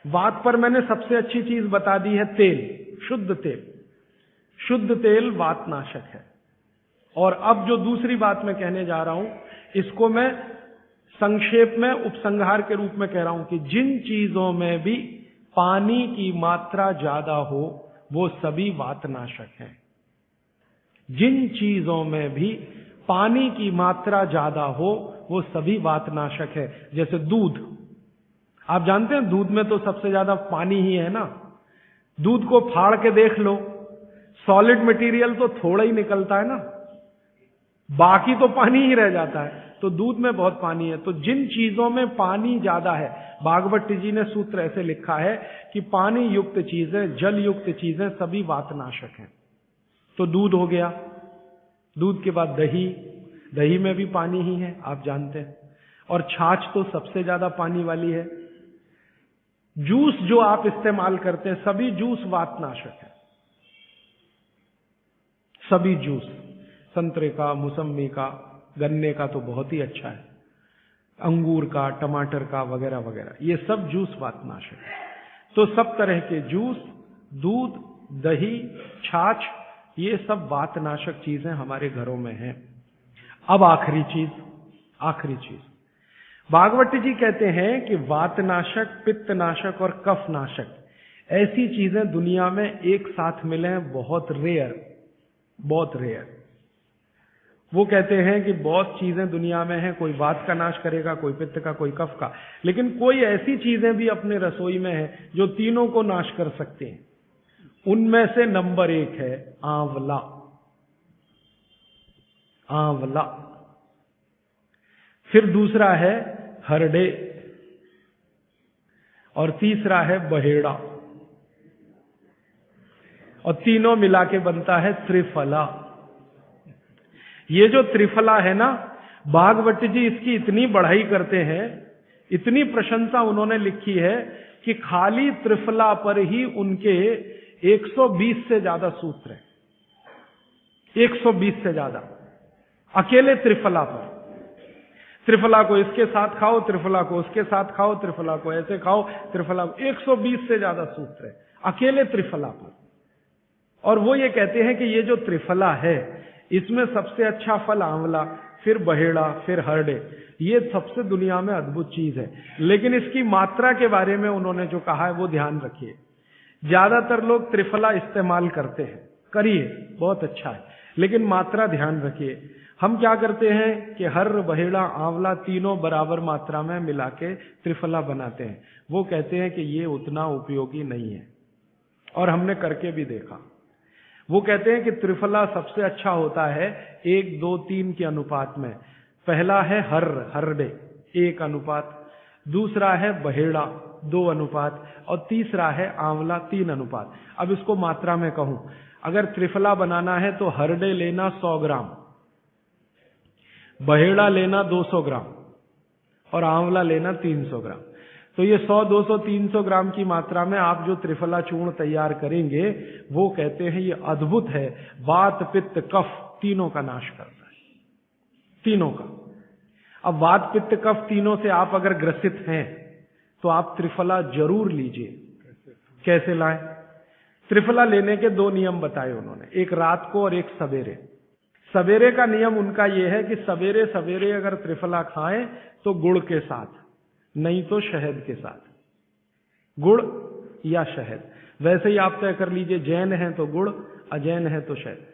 वात पर मैंने सबसे अच्छी चीज बता दी है तेल, शुद्ध तेल। शुद्ध तेल वातनाशक है। और अब जो दूसरी बात मैं कहने जा रहा हूं, इसको मैं संक्षेप में उपसंहार के रूप में कह रहा हूं कि जिन चीजों में भी पानी की मात्रा ज्यादा हो वो सभी वातनाशक हैं। जिन चीजों में भी पानी की मात्रा ज्यादा हो वो सभी वातनाशक है। जैसे दूध, आप जानते हैं दूध में तो सबसे ज्यादा पानी ही है ना। दूध को फाड़ के देख लो, सॉलिड मटेरियल तो थोड़ा ही निकलता है ना, बाकी तो पानी ही रह जाता है। तो दूध में बहुत पानी है। तो जिन चीजों में पानी ज्यादा है, भागवत जी ने सूत्र ऐसे लिखा है कि पानी युक्त चीजें, जल युक्त चीजें सभी वातनाशक हैं। तो दूध हो गया, दूध के बाद दही, दही में भी पानी ही है, आप जानते हैं। और छाछ तो सबसे ज्यादा पानी वाली है। जूस जो आप इस्तेमाल करते हैं, सभी जूस वातनाशक है। सभी जूस, संतरे का, मौसम्मी का, गन्ने का तो बहुत ही अच्छा है, अंगूर का, टमाटर का वगैरह वगैरह, ये सब जूस वातनाशक है। तो सब तरह के जूस, दूध, दही, छाछ, ये सब वातनाशक चीजें हमारे घरों में हैं। अब आखिरी चीज भागवत जी कहते हैं कि वातनाशक, पित्तनाशक और कफनाशक ऐसी चीजें दुनिया में एक साथ मिले हैं, बहुत रेयर। वो कहते हैं कि बहुत चीजें दुनिया में हैं, कोई वात का नाश करेगा, कोई पित्त का, कोई कफ का, लेकिन कोई ऐसी चीजें भी अपने रसोई में हैं जो तीनों को नाश कर सकते हैं। उनमें से नंबर 1 है आंवला। आंवला। फिर दूसरा है हरडे, और तीसरा है बहेड़ा, और तीनों मिला के बनता है त्रिफला। ये जो त्रिफला है ना, भागवत जी इसकी इतनी बढ़ाई करते हैं, इतनी प्रशंसा उन्होंने लिखी है कि खाली त्रिफला पर ही उनके 120 से ज्यादा सूत्र हैं। 120 से ज्यादा अकेले त्रिफला पर। त्रिफला को इसके साथ खाओ, त्रिफला को उसके साथ खाओ, त्रिफला को ऐसे खाओ, त्रिफला को 120 से ज्यादा सूत्र है अकेले त्रिफला पर। और वो ये कहते हैं कि ये जो त्रिफला है, इसमें सबसे अच्छा फल आंवला, फिर बहेड़ा, फिर हरडे, ये सबसे दुनिया में अद्भुत चीज है। लेकिन इसकी मात्रा के बारे में उन्होंने जो कहा है वो ध्यान रखिए। ज्यादातर लोग त्रिफला इस्तेमाल करते हैं, करिए, बहुत अच्छा है, लेकिन मात्रा ध्यान रखिए। हम क्या करते हैं कि हर, बहेड़ा, आंवला तीनों बराबर मात्रा में मिला के त्रिफला बनाते हैं। वो कहते हैं कि ये उतना उपयोगी नहीं है, और हमने करके भी देखा। वो कहते हैं कि त्रिफला सबसे अच्छा होता है 1, 2, 3 के अनुपात में। पहला है हरडे 1 अनुपात, दूसरा है बहेड़ा 2 अनुपात, और तीसरा है आंवला 3 अनुपात। अब इसको मात्रा में कहूं, अगर त्रिफला बनाना है तो हरडे लेना 100 ग्राम, बहेड़ा लेना 200 ग्राम, और आंवला लेना 300 ग्राम। तो ये 100, 200, 300 ग्राम की मात्रा में आप जो त्रिफला चूर्ण तैयार करेंगे, वो कहते हैं ये अद्भुत है, वात, पित्त, कफ तीनों का नाश करता है, तीनों का। अब वात, पित्त, कफ तीनों से आप अगर ग्रसित हैं तो आप त्रिफला जरूर लीजिए। कैसे लाएं? त्रिफला लेने के 2 नियम बताए उन्होंने, एक रात को और एक सवेरे। सवेरे का नियम उनका यह है कि सवेरे सवेरे अगर त्रिफला खाएं तो गुड़ के साथ, नहीं तो शहद के साथ, गुड़ या शहद। वैसे ही आप तय कर लीजिए, जैन है तो गुड़, अजैन है तो शहद।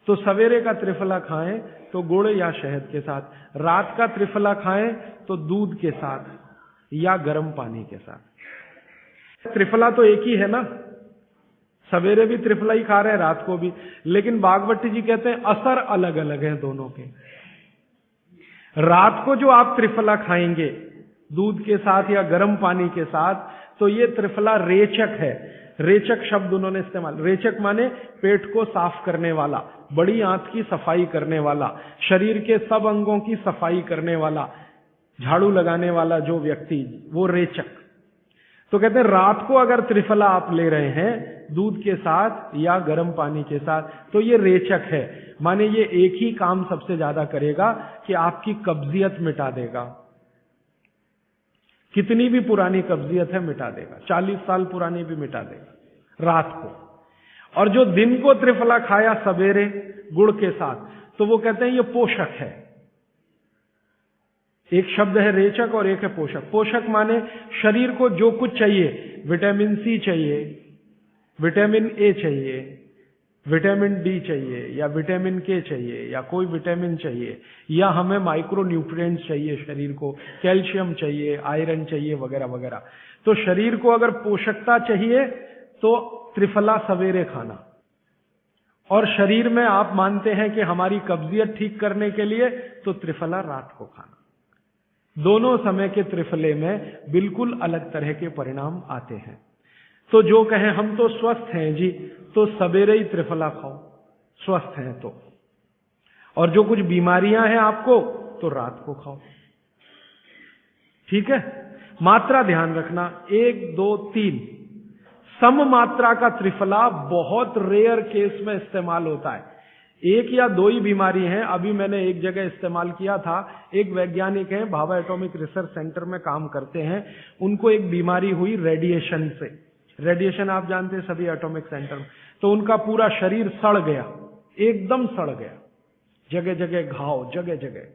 तो सवेरे का त्रिफला खाएं तो गुड़ या शहद के साथ, रात का त्रिफला खाएं तो दूध के साथ या गर्म पानी के साथ। त्रिफला तो एक ही है ना, सवेरे भी त्रिफला ही खा रहे हैं, रात को भी। लेकिन भागवत जी कहते हैं असर अलग अलग है दोनों के। रात को जो आप त्रिफला खाएंगे दूध के साथ या गर्म पानी के साथ, तो ये त्रिफला रेचक है। रेचक शब्द उन्होंने इस्तेमाल, रेचक माने पेट को साफ करने वाला, बड़ी आंत की सफाई करने वाला, शरीर के सब अंगों की सफाई करने वाला, झाड़ू लगाने वाला जो व्यक्ति, वो रेचक। तो कहते हैं रात को अगर त्रिफला आप ले रहे हैं दूध के साथ या गर्म पानी के साथ, तो ये रेचक है, माने ये एक ही काम सबसे ज्यादा करेगा कि आपकी कब्जियत मिटा देगा। कितनी भी पुरानी कब्जियत है मिटा देगा, 40 साल पुरानी भी मिटा देगा रात को। और जो दिन को त्रिफला खाया सवेरे गुड़ के साथ, तो वो कहते हैं ये पोषक है। एक शब्द है रेचक और एक है पोषक। पोषक माने शरीर को जो कुछ चाहिए, विटामिन सी चाहिए, विटामिन ए चाहिए, विटामिन डी चाहिए, या विटामिन के चाहिए, या कोई विटामिन चाहिए, या हमें माइक्रो न्यूट्रिएंट्स चाहिए शरीर को, कैल्शियम चाहिए, आयरन चाहिए, वगैरह वगैरह। तो शरीर को अगर पोषकता चाहिए तो त्रिफला सवेरे खाना, और शरीर में आप मानते हैं कि हमारी कब्जियत ठीक करने के लिए तो त्रिफला रात को खाना। दोनों समय के त्रिफले में बिल्कुल अलग तरह के परिणाम आते हैं। तो जो कहें हम तो स्वस्थ हैं जी, तो सवेरे ही त्रिफला खाओ स्वस्थ हैं तो, और जो कुछ बीमारियां हैं आपको तो रात को खाओ। ठीक है? मात्रा ध्यान रखना, 1 2 3 सम मात्रा का त्रिफला बहुत रेयर केस में इस्तेमाल होता है। 1 या 2 ही बीमारी हैं। अभी मैंने एक जगह इस्तेमाल किया था, एक वैज्ञानिक हैं, भाभा एटॉमिक रिसर्च सेंटर में काम करते हैं, उनको एक बीमारी हुई रेडिएशन से। रेडिएशन आप जानते हैं सभी एटॉमिक सेंटर में। तो उनका पूरा शरीर सड़ गया, एकदम सड़ गया, जगह जगह घाव, जगह जगह,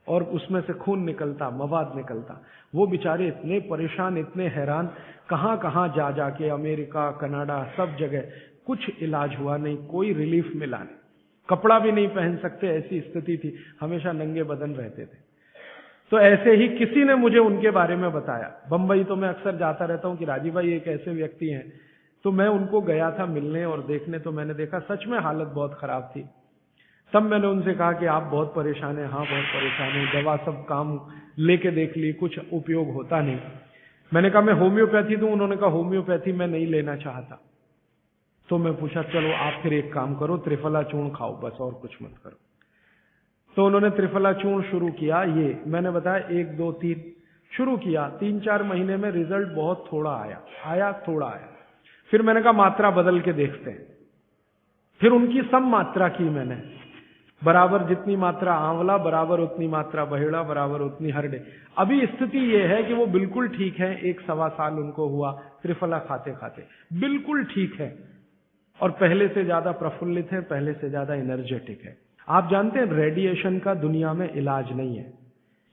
और उसमें से खून निकलता, मवाद निकलता। वो बेचारे इतने परेशान, इतने हैरान, कहां कहां जा जाके, अमेरिका, कनाडा, सब जगह, कुछ इलाज हुआ नहीं, कोई रिलीफ मिला नहीं। कपड़ा भी नहीं पहन सकते, ऐसी स्थिति थी, हमेशा नंगे बदन रहते थे। तो ऐसे ही किसी ने मुझे उनके बारे में बताया। बंबई तो मैं अक्सर जाता रहता हूं कि राजीव भाई एक ऐसे व्यक्ति हैं। तो मैं उनको गया था मिलने और देखने, तो मैंने देखा सच में हालत बहुत खराब थी। तब मैंने उनसे कहा कि आप बहुत परेशान हैं। हाँ बहुत परेशान हूं, दवा सब काम लेके देख ली, कुछ उपयोग होता नहीं। मैंने कहा मैं होम्योपैथी दूं? उन्होंने कहा होम्योपैथी मैं नहीं लेना चाहता। तो मैं पूछा चलो आप फिर एक काम करो, त्रिफला चूर्ण खाओ बस, और कुछ मत करो। तो उन्होंने त्रिफला चूर्ण शुरू किया। ये मैंने बताया 1 2 3 शुरू किया। 3-4 महीने में रिजल्ट बहुत थोड़ा आया, थोड़ा आया। फिर मैंने कहा मात्रा बदल के देखते हैं। फिर उनकी सम मात्रा की मैंने, बराबर जितनी मात्रा आंवला, बराबर उतनी मात्रा बहेड़ा, बराबर उतनी हरडे। अभी स्थिति यह है कि वो बिल्कुल ठीक है। 1-1.25 साल उनको हुआ त्रिफला खाते खाते, बिल्कुल ठीक है, और पहले से ज्यादा प्रफुल्लित है, पहले से ज्यादा एनर्जेटिक है। आप जानते हैं रेडिएशन का दुनिया में इलाज नहीं है।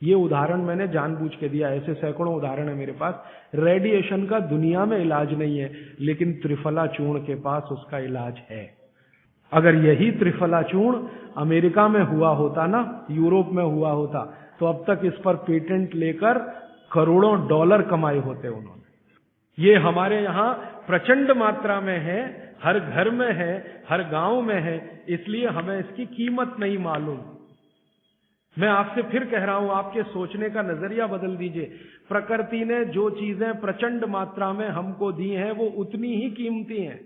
ये उदाहरण मैंने जानबूझ के दिया, ऐसे सैकड़ों उदाहरण है मेरे पास। रेडिएशन का दुनिया में इलाज नहीं है, लेकिन त्रिफला चूर्ण के पास उसका इलाज है। अगर यही त्रिफला चूर्ण अमेरिका में हुआ होता ना, यूरोप में हुआ होता, तो अब तक इस पर पेटेंट लेकर करोड़ों डॉलर कमाए होते उन्होंने। ये हमारे यहां प्रचंड मात्रा में है, हर घर में है, हर गांव में है, इसलिए हमें इसकी कीमत नहीं मालूम। मैं आपसे फिर कह रहा हूं, आपके सोचने का नजरिया बदल दीजिए। प्रकृति ने जो चीजें प्रचंड मात्रा में हमको दी हैं, वो उतनी ही कीमती हैं।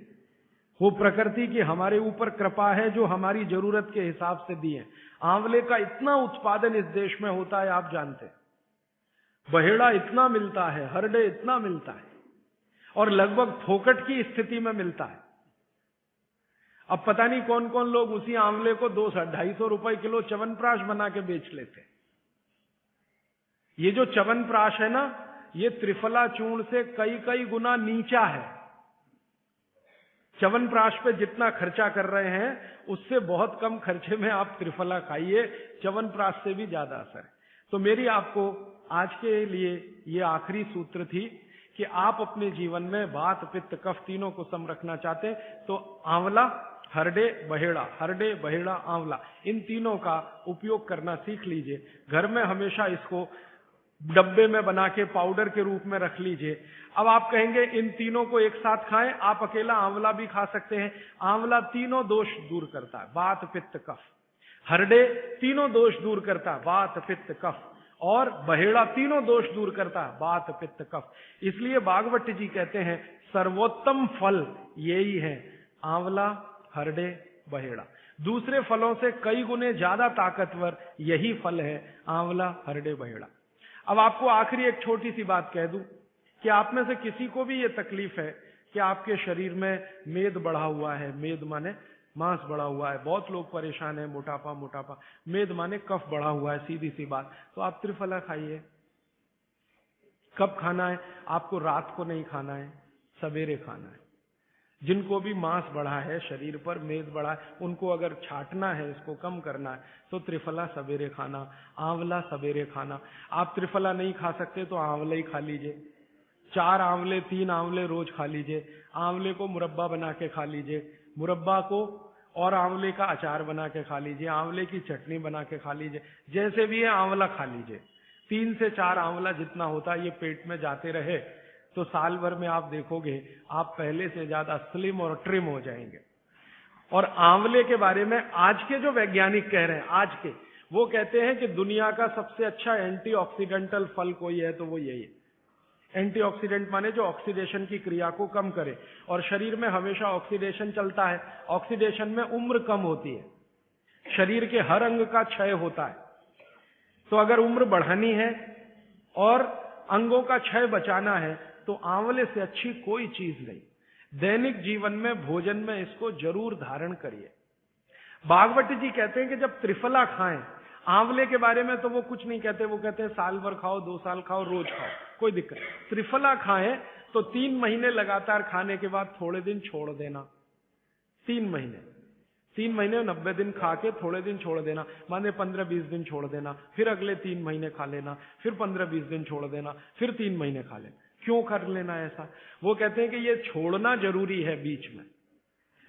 वो प्रकृति की हमारे ऊपर कृपा है, जो हमारी जरूरत के हिसाब से दी है। आंवले का इतना उत्पादन इस देश में होता है, आप जानते हैं। बहेड़ा इतना मिलता है, हरडे इतना मिलता है, और लगभग फोकट की स्थिति में मिलता है। अब पता नहीं कौन कौन लोग उसी आंवले को 200-250 रुपए किलो च्यवनप्राश बना के बेच लेते हैं। ये जो च्यवनप्राश है ना, ये त्रिफला चूर्ण से कई गुना नीचा है। च्यवनप्राश पे जितना खर्चा कर रहे हैं, उससे बहुत कम खर्चे में आप त्रिफला खाइए, च्यवनप्राश से भी ज्यादा असर है। तो मेरी आपको आज के लिए ये आखिरी सूत्र थी कि आप अपने जीवन में वात, पित्त, कफ तीनों को सम रखना चाहते हैं, तो आंवला, हरडे, बहेड़ा, हरडे, बहेड़ा, आंवला, इन तीनों का उपयोग करना सीख लीजिए। घर में हमेशा इसको डब्बे में बना के पाउडर के रूप में रख लीजिए। अब आप कहेंगे इन तीनों को एक साथ खाएं, आप अकेला आंवला भी खा सकते हैं। आंवला तीनों दोष दूर करता है, वात, पित्त, कफ। हरडे तीनों दोष दूर करता है, वात, पित्त, कफ। और बहेड़ा तीनों दोष दूर करता है, वात, पित्त, कफ। इसलिए भागवत जी कहते हैं सर्वोत्तम फल यही है, आंवला, हरडे, बहेड़ा। दूसरे फलों से कई गुने ज्यादा ताकतवर यही फल है, आंवला, हरडे, बहेड़ा। अब आपको आखिरी एक छोटी सी बात कह दूं कि आप में से किसी को भी ये तकलीफ है कि आपके शरीर में मेद बढ़ा हुआ है, मेद माने मांस बढ़ा हुआ है, बहुत लोग परेशान है, मोटापा, मेद माने कफ बढ़ा हुआ है, सीधी सी बात, तो आप त्रिफला खाइए। कब खाना है? आपको रात को नहीं खाना है, सवेरे खाना है। जिनको भी मांस बढ़ा है शरीर पर, मेद बढ़ा है, उनको अगर छाटना है, इसको कम करना है, तो त्रिफला सवेरे खाना, आंवला सवेरे खाना। आप त्रिफला नहीं खा सकते तो आंवला ही खा लीजिए, 4 आंवले 3 आंवले रोज खा लीजिए। आंवले को मुरब्बा बना के खा लीजिए, मुरब्बा को और आंवले का अचार बना के खा लीजिए, आंवले की चटनी बना के खा लीजिए, जैसे भी है आंवला खा लीजिए। 3 से 4 आंवला जितना होता है ये पेट में जाते रहे तो साल भर में आप देखोगे आप पहले से ज्यादा स्लिम और ट्रिम हो जाएंगे। और आंवले के बारे में आज के जो वैज्ञानिक कह रहे हैं, आज के, वो कहते हैं कि दुनिया का सबसे अच्छा एंटीऑक्सीडेंटल फल कोई है तो वो यही है। एंटीऑक्सीडेंट माने जो ऑक्सीडेशन की क्रिया को कम करे, और शरीर में हमेशा ऑक्सीडेशन चलता है। ऑक्सीडेशन में उम्र कम होती है, शरीर के हर अंग का क्षय होता है। तो अगर उम्र बढ़ानी है और अंगों का क्षय बचाना है तो आंवले से अच्छी कोई चीज नहीं। दैनिक जीवन में भोजन में इसको जरूर धारण करिए। भागवत जी कहते हैं कि जब त्रिफला खाएं, आंवले के बारे में तो वो कुछ नहीं कहते, वो कहते हैं साल भर खाओ, 2 साल खाओ, रोज खाओ, कोई दिक्कत नहीं। त्रिफला खाएं तो 3 महीने लगातार खाने के बाद थोड़े दिन छोड़ देना। 3 महीने 90 दिन खा के थोड़े दिन छोड़ देना, माने 15-20 दिन छोड़ देना, फिर अगले 3 महीने खा लेना, फिर 15-20 दिन छोड़ देना, फिर 3 महीने खा लेना। क्यों कर लेना ऐसा? वो कहते हैं कि ये छोड़ना जरूरी है बीच में,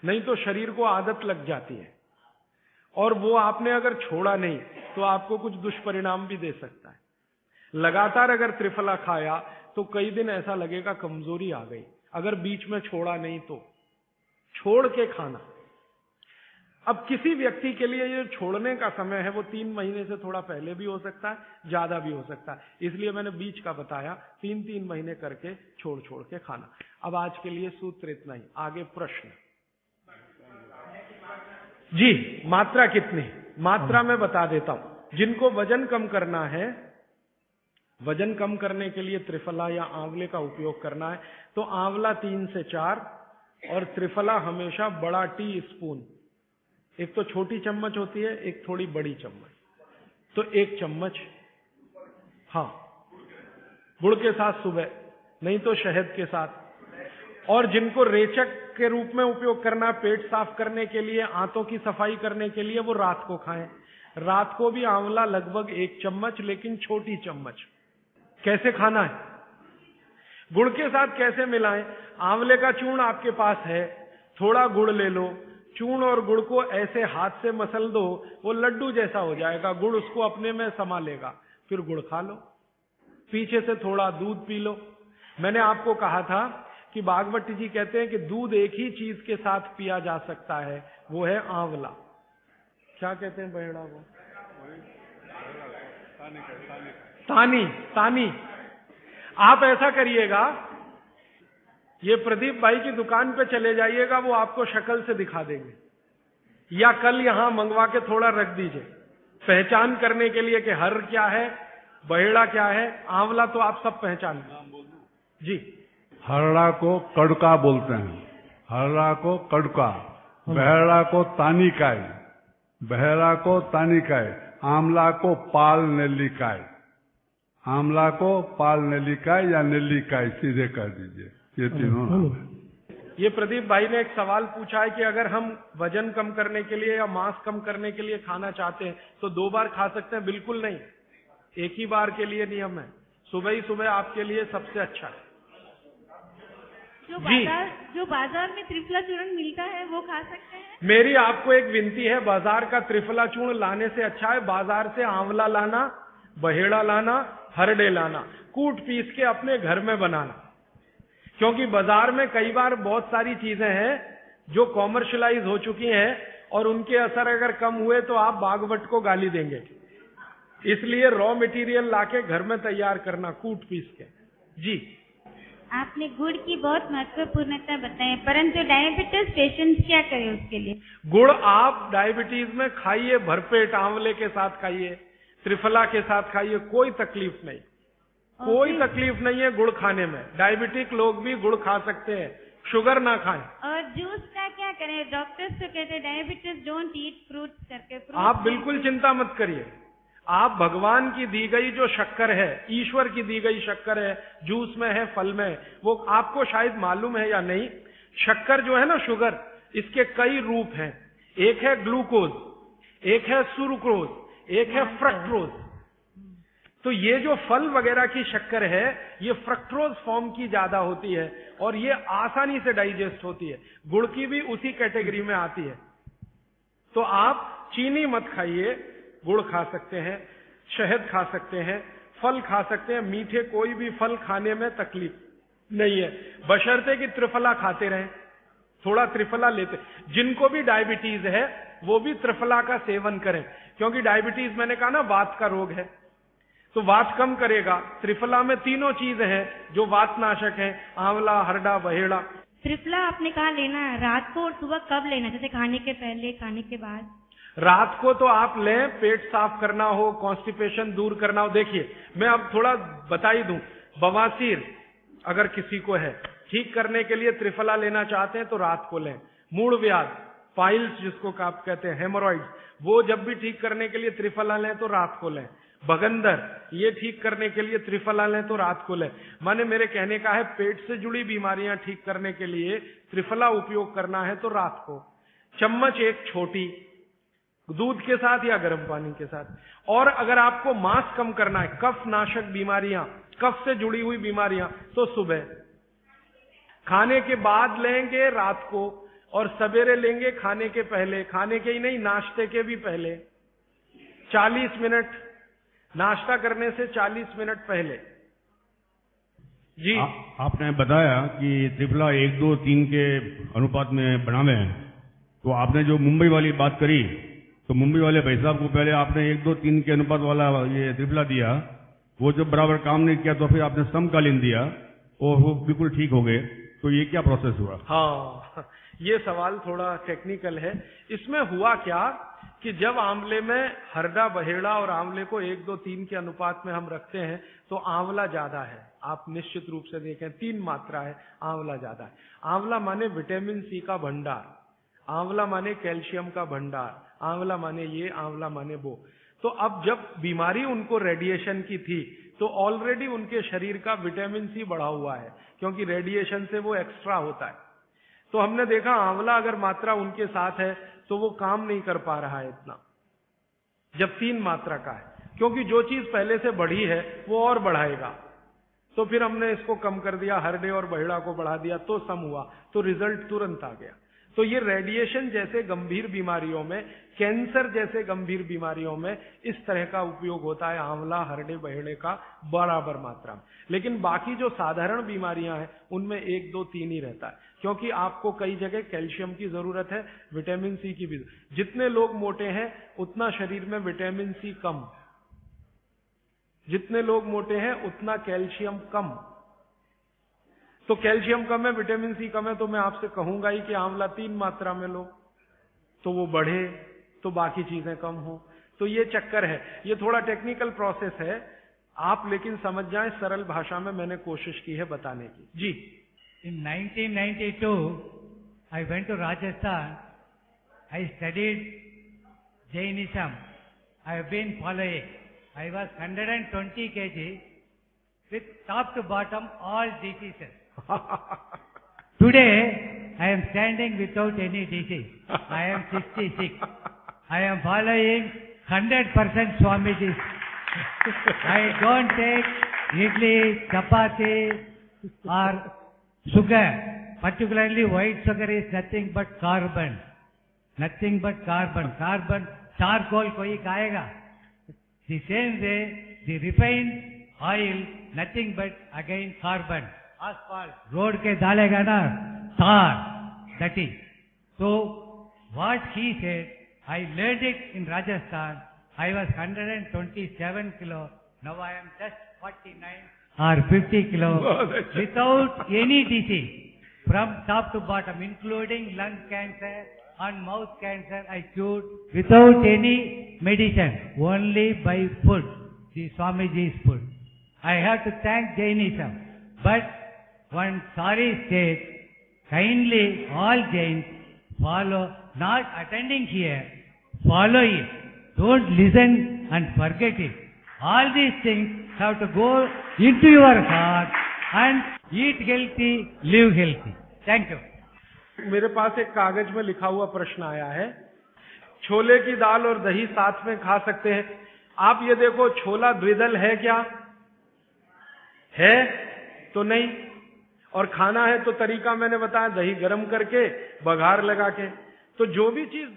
नहीं तो शरीर को आदत लग जाती है, और वो आपने अगर छोड़ा नहीं तो आपको कुछ दुष्परिणाम भी दे सकता है। लगातार अगर त्रिफला खाया तो कई दिन ऐसा लगेगा कमजोरी आ गई, अगर बीच में छोड़ा नहीं तो। छोड़ के खाना। अब किसी व्यक्ति के लिए ये छोड़ने का समय है वो 3 महीने से थोड़ा पहले भी हो सकता है, ज्यादा भी हो सकता है, इसलिए मैंने बीच का बताया। 3-3 महीने करके छोड़ छोड़ के खाना। अब आज के लिए सूत्र इतना ही, आगे प्रश्न। जी, मात्रा कितनी? मात्रा में बता देता हूं। जिनको वजन कम करना है, वजन कम करने के लिए त्रिफला या आंवले का उपयोग करना है तो आंवला 3 से 4 और त्रिफला हमेशा बड़ा टी स्पून, एक तो छोटी चम्मच होती है, एक थोड़ी बड़ी चम्मच, तो 1 चम्मच, हाँ, गुड़ के साथ सुबह, नहीं तो शहद के साथ। और जिनको रेचक के रूप में उपयोग करना, पेट साफ करने के लिए, आंतों की सफाई करने के लिए, वो रात को खाएं। रात को भी आंवला लगभग 1 चम्मच, लेकिन छोटी चम्मच। कैसे खाना है? गुड़ के साथ कैसे मिलाएं? आंवले का चूर्ण आपके पास है, थोड़ा गुड़ ले लो, चूर्ण और गुड़ को ऐसे हाथ से मसल दो, वो लड्डू जैसा हो जाएगा, गुड़ उसको अपने में समा लेगा, फिर गुड़ खा लो। पीछे से थोड़ा दूध पी लो। मैंने आपको कहा था कि भागवत जी कहते हैं कि दूध एक ही चीज के साथ पिया जा सकता है, वो है आंवला। क्या कहते हैं बहेड़ा वो? तानी। आप ऐसा करिएगा, ये प्रदीप भाई की दुकान पे चले जाइएगा, वो आपको शक्ल से दिखा देंगे, या कल यहां मंगवा के थोड़ा रख दीजिए पहचान करने के लिए कि हर क्या है, बहेड़ा क्या है, आंवला तो आप सब पहचान जी। हरड़ा को कड़का बोलते हैं, हरड़ा को कड़का, बहेड़ा को तानिकाय, बहेड़ा को तानिकाय, आंवला को पाल नेल्लिकाय, आंवला को पाल नेल्लिकाय या नेल्लिकाय सीधे कर दीजिए, ये तीनों नाम है। ये प्रदीप भाई ने एक सवाल पूछा है कि अगर हम वजन कम करने के लिए या मांस कम करने के लिए खाना चाहते हैं तो 2 बार खा सकते हैं? बिल्कुल नहीं, एक ही बार के लिए नियम है। सुबह ही सुबह आपके लिए सबसे अच्छा है। जो बाजार में त्रिफला चूर्ण मिलता है वो खा सकते हैं? मेरी आपको एक विनती है, बाजार का त्रिफला चूर्ण लाने से अच्छा है बाजार से आंवला लाना, बहेड़ा लाना, हरड़े लाना, कूट पीस के अपने घर में बनाना। क्योंकि बाजार में कई बार बहुत सारी चीजें हैं जो कॉमर्शलाइज हो चुकी हैं और उनके असर अगर कम हुए तो आप भागवत को गाली देंगे। इसलिए रॉ मटेरियल लाके घर में तैयार करना, कूट पीस के। जी, आपने गुड़ की बहुत महत्वपूर्णता बताई, परंतु डायबिटीज पेशेंट्स क्या करें उसके लिए? गुड़ आप डायबिटीज में खाइए, भरपेट आंवले के साथ खाइए, त्रिफला के साथ खाइए, कोई तकलीफ नहीं, कोई तकलीफ नहीं है गुड़ खाने में। डायबिटिक लोग भी गुड़ खा सकते हैं, शुगर ना खाएं। और जूस का क्या करें? डॉक्टर्स तो कहते हैं डायबिटीज डोंट ईट फ्रूट्स करके। आप बिल्कुल चिंता मत करिए, आप भगवान की दी गई जो शक्कर है, ईश्वर की दी गई शक्कर है, जूस में है, फल में है, वो आपको शायद मालूम है या नहीं, शक्कर जो है ना, शुगर, इसके कई रूप हैं। एक है ग्लूकोज, एक है सुक्रोज, एक है फ्रक्टोज। तो ये जो फल वगैरह की शक्कर है, ये फ्रक्टोज फॉर्म की ज्यादा होती है और ये आसानी से डाइजेस्ट होती है। गुड़ की भी उसी कैटेगरी में आती है। तो आप चीनी मत खाइए, गुड़ खा सकते हैं, शहद खा सकते हैं, फल खा सकते हैं। मीठे कोई भी फल खाने में तकलीफ नहीं है, बशर्ते कि त्रिफला खाते रहें, थोड़ा त्रिफला लेते। जिनको भी डायबिटीज है वो भी त्रिफला का सेवन करें, क्योंकि डायबिटीज मैंने कहा ना वात का रोग है, तो वात कम करेगा। त्रिफला में तीनों चीज है जो वात नाशक है, आंवला, हरड़ा, बहेड़ा। त्रिफला आपने कहा लेना है, रात को और सुबह कब लेना, जैसे खाने के पहले, खाने के बाद? रात को तो आप लें, पेट साफ करना हो, कॉन्स्टिपेशन दूर करना हो। देखिए मैं अब थोड़ा बता ही दूं, बवासीर अगर किसी को है, ठीक करने के लिए त्रिफला लेना चाहते हैं तो रात को लें। मूड व्याध, पाइल्स जिसको आप कहते हैं, हेमोरॉइड्स, वो जब भी ठीक करने के लिए त्रिफला लें तो रात को लें। भगंदर, ये ठीक करने के लिए त्रिफला लें तो रात को लें। माने मेरे कहने का है, पेट से जुड़ी बीमारियां ठीक करने के लिए त्रिफला उपयोग करना है तो रात को। चम्मच एक छोटी, दूध के साथ या गर्म पानी के साथ। और अगर आपको मांस कम करना है, कफ नाशक बीमारियां, कफ से जुड़ी हुई बीमारियां, तो सुबह। खाने के बाद लेंगे रात को, और सवेरे लेंगे खाने के पहले, खाने के ही नहीं नाश्ते के भी पहले। 40 मिनट, नाश्ता करने से 40 मिनट पहले। जी आपने बताया कि त्रिफला 1, 2, 3 के अनुपात में बनावे हैं, तो आपने जो मुंबई वाली बात करी, तो मुंबई वाले भाई साहब को पहले आपने 1, 2, 3 के अनुपात वाला ये त्रिफला दिया, वो जब बराबर काम नहीं किया तो फिर आपने समकालीन दिया और वो बिल्कुल ठीक हो गए। तो ये क्या प्रोसेस हुआ? हाँ, ये सवाल थोड़ा टेक्निकल है। इसमें हुआ क्या कि जब आंवले में हरड़ा, बहेड़ा और आंवले को 1, 2, 3 के अनुपात में हम रखते हैं तो आंवला ज्यादा है। आप निश्चित रूप से देखें, 3 मात्रा है, आंवला ज्यादा है। आंवला माने विटामिन सी का भंडार, आंवला माने कैल्शियम का भंडार, आंवला माने ये, आंवला माने वो। तो अब जब बीमारी उनको रेडिएशन की थी तो ऑलरेडी उनके शरीर का विटामिन सी बढ़ा हुआ है, क्योंकि रेडिएशन से वो एक्स्ट्रा होता है। तो हमने देखा आंवला अगर मात्रा उनके साथ है तो वो काम नहीं कर पा रहा है इतना, जब 3 मात्रा का है, क्योंकि जो चीज पहले से बढ़ी है वो और बढ़ाएगा। तो फिर हमने इसको कम कर दिया, हरडे और बहेड़ा को बढ़ा दिया, तो सम हुआ, तो रिजल्ट तुरंत आ गया। तो ये रेडिएशन जैसे गंभीर बीमारियों में, कैंसर जैसे गंभीर बीमारियों में इस तरह का उपयोग होता है आंवला, हरडे, बहेड़े का बराबर मात्रा में। लेकिन बाकी जो साधारण बीमारियां हैं उनमें 1, 2, 3 ही रहता है, क्योंकि आपको कई जगह कैल्शियम की जरूरत है, विटामिन सी की भी। जितने लोग मोटे हैं उतना शरीर में विटामिन सी कम, जितने लोग मोटे हैं उतना कैल्शियम कम। तो कैल्शियम कम है, विटामिन सी कम है, तो मैं आपसे कहूंगा ही कि आंवला 3 मात्रा में लो, तो वो बढ़े तो बाकी चीजें कम हो। तो ये चक्कर है, ये थोड़ा टेक्निकल प्रोसेस है, आप लेकिन समझ जाएं, सरल भाषा में मैंने कोशिश की है बताने की। जी। In 1992, I went to Rajasthan. I studied Jainism. I have been following. I was 120 kg with top to bottom all diseases. Today, I am standing without any disease. I am 66. I am following 100% Swamiji's. I don't take idli, chapati or sugar. Particularly white sugar is nothing but carbon. Nothing but carbon. Carbon, charcoal koi खाएगा. The same way, the refined oil, nothing but again carbon. Asphalt, road के डालेगा ना, tar, that is. So, what he said, I learned it in Rajasthan. I was 127 kilo. Now I am just 49 or 50 kilo without any disease. From top to bottom, including lung cancer and mouth cancer, I cured without any medicine, only by food, the Swamiji's food. I have to thank Jainism. But one sorry state, kindly all Jains follow, not attending here, follow it. Don't listen and forget it. All these things have to go into your heart and eat healthy, live healthy. Thank you. मेरे पास एक कागज में लिखा हुआ प्रश्न आया है, छोले की दाल और दही साथ में खा सकते हैं? आप ये देखो, छोला द्विदल है क्या? है तो नहीं। और खाना है तो तरीका मैंने बताया, दही गर्म करके बघार लगा के। तो जो भी चीज